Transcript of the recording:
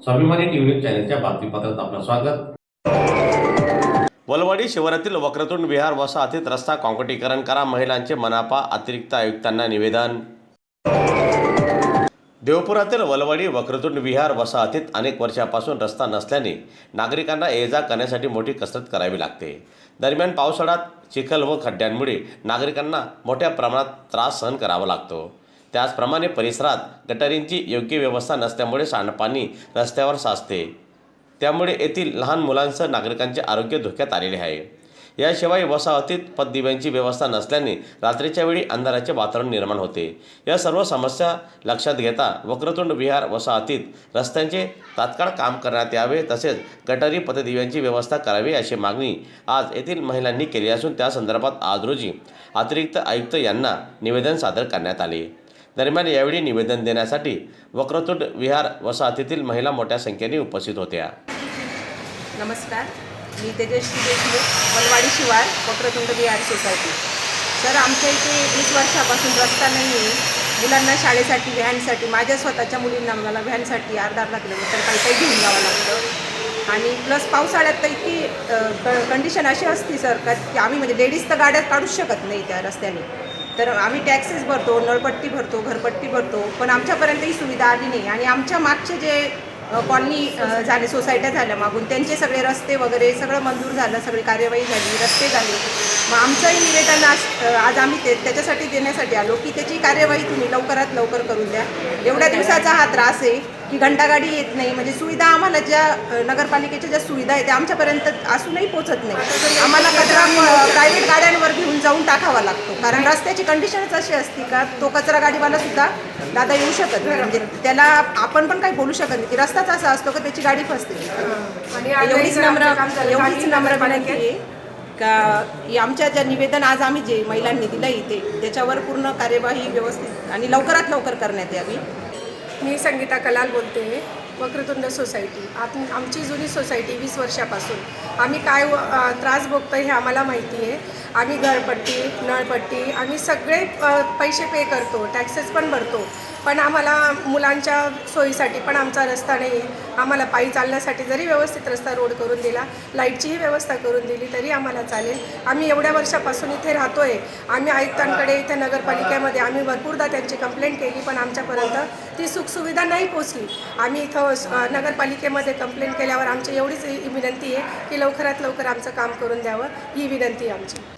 स्वाभिमानी न्यूज चॅनलच्या बातमीपत्रात आपलं स्वागत। वलवाडी शिवारातील वक्रतुंड विहार वसाहतीत रस्ता काँक्रिटीकरण करा, महिलांचे मनापा अतिरिक्त आयुक्तांना निवेदन। देवपुरातील वलवाडी वक्रतुंड विहार वसाहतीत अनेक वर्षापासून रस्ता नसल्याने नागरिकांना ये-जा करण्यासाठी मोठी कसरत करावी लागते। दरम्यान पावसाळ्यात चिखल व खड्ड्यांमुळे नागरिकांना मोठ्या प्रमाणात त्रास सहन करावा लागतो। त्याचप्रमाणे परिसरात गटारींची योग्य व्यवस्था नसल्यामुळे सांडपाणी रस्त्यावर साचते, त्यामुळे येथील लहान मुलांसह नागरिकांचे आरोग्य धोक्यात आलेले आहे। याशिवाय वसाहतीत पथदिव्यांची व्यवस्था नसल्याने रात्रीच्या वेळी अंधाराचे वातावरण निर्माण होते। या सर्व समस्या लक्षात घेता वक्रतुंड विहार वसाहतीत रस्त्यांचे तात्काळ काम करण्यात यावे, तसेच गटारी पथदिव्यांची व्यवस्था करावी अशी मागणी आज येथील महिलांनी केली असून त्या संदर्भात आज रोजी अतिरिक्त आयुक्त यांना निवेदन सादर करण्यात आले। दरम्यान यावेळी निवेदन देण्यासाठी वक्रतुंड विहार वसाहतीतील महिला मोठ्या संख्येने उपस्थित होत्या। नमस्कार, मी तेजस्वी देशमुख, वलवाडी शिवार वक्रतुंड विहार सोसायटी। सर, आमच्या इथे 20 वर्षापासून रस्ता नाही आहे। मुलांना शाळेसाठी व्हॅनसाठी, माझ्या स्वतःच्या मुलींना मला व्हॅनसाठी अर्धा किलोमीटर काही घेऊन जावं लागतं। आणि प्लस पावसाळ्यात तर इतकी कंडिशन अशी असते सर का की आम्ही म्हणजे लेडीज तर गाड्यात काढूच शकत नाही त्या रस्त्याने। तर आम्ही टॅक्सेस भरतो, नळपट्टी भरतो, घरपट्टी भरतो, पण आमच्यापर्यंत ही सुविधा आली नाही। आणि आमच्या मागचे जे कॉलनी झाले, सोसायट्या झाल्या मागून, त्यांचे सगळे रस्ते वगैरे सगळं मंजूर झालं, सगळी कार्यवाही झाली, रस्ते झाले। मग आमचंही निवेदन आज आम्ही त्याच्यासाठी देण्यासाठी आलो की त्याची कार्यवाही तुम्ही लवकरात लवकर करून द्या। एवढ्या दिवसाचा हा त्रास आहे की घंटागाडी येत नाही, म्हणजे सुविधा आम्हाला ज्या नगरपालिकेच्या ज्या सुविधा आहेत त्या आमच्यापर्यंत असूनही पोचत नाही। आम्हाला कचरा प्रायव्हेट गाड्यांवर घेऊन जाऊन टाकावा लागतो, कारण रस्त्याची कंडिशनच अशी असते का तो कचरा गाडीवाला सुद्धा दादा येऊ शकत नाही, म्हणजे त्याला आपण पण काही बोलू शकत नाही की रस्ताच असा असतो का त्याची गाडी फसते। एवढीच नम्र विनंती आहे का आमच्या ज्या निवेदन आज आम्ही जे महिलांनी दिलं इथे त्याच्यावर पूर्ण कार्यवाही व्यवस्थित आणि लवकरात लवकर करण्यात यावी। मी संगीता कलाल बोलते, वक्रतुंड सोसायटी। आमची जुनी सोसायटी 20 वर्षापासून आम्ही काय त्रास भोगतो हे आम्हाला माहिती आहे। आम्ही घरपट्टी, नळपट्टी आम्ही सगळे पैसे पे करतो, टॅक्सेस पण भरतो, पण आम्हाला मुलांच्या सोयीसाठी पण आमचा रस्ता नाही आहे। आम्हाला पायी चालण्यासाठी जरी व्यवस्थित रस्ता रोड करून दिला, लाईटचीही व्यवस्था करून दिली तरी आम्हाला चालेल। आम्ही एवढ्या वर्षापासून इथे राहतो आहे। आम्ही आयुक्तांकडे इथे नगरपालिकेमध्ये आम्ही भरपूरदा त्यांची कंप्लेंट केली, पण आमच्यापर्यंत ती सुखसुविधा नाही पोचली। आम्ही इथं नगरपालिकेमध्ये कंप्लेंट केल्यावर आमची एवढीच विनंती आहे की लवकरात लवकर आमचं काम करून द्यावं, ही विनंती आहे आमची।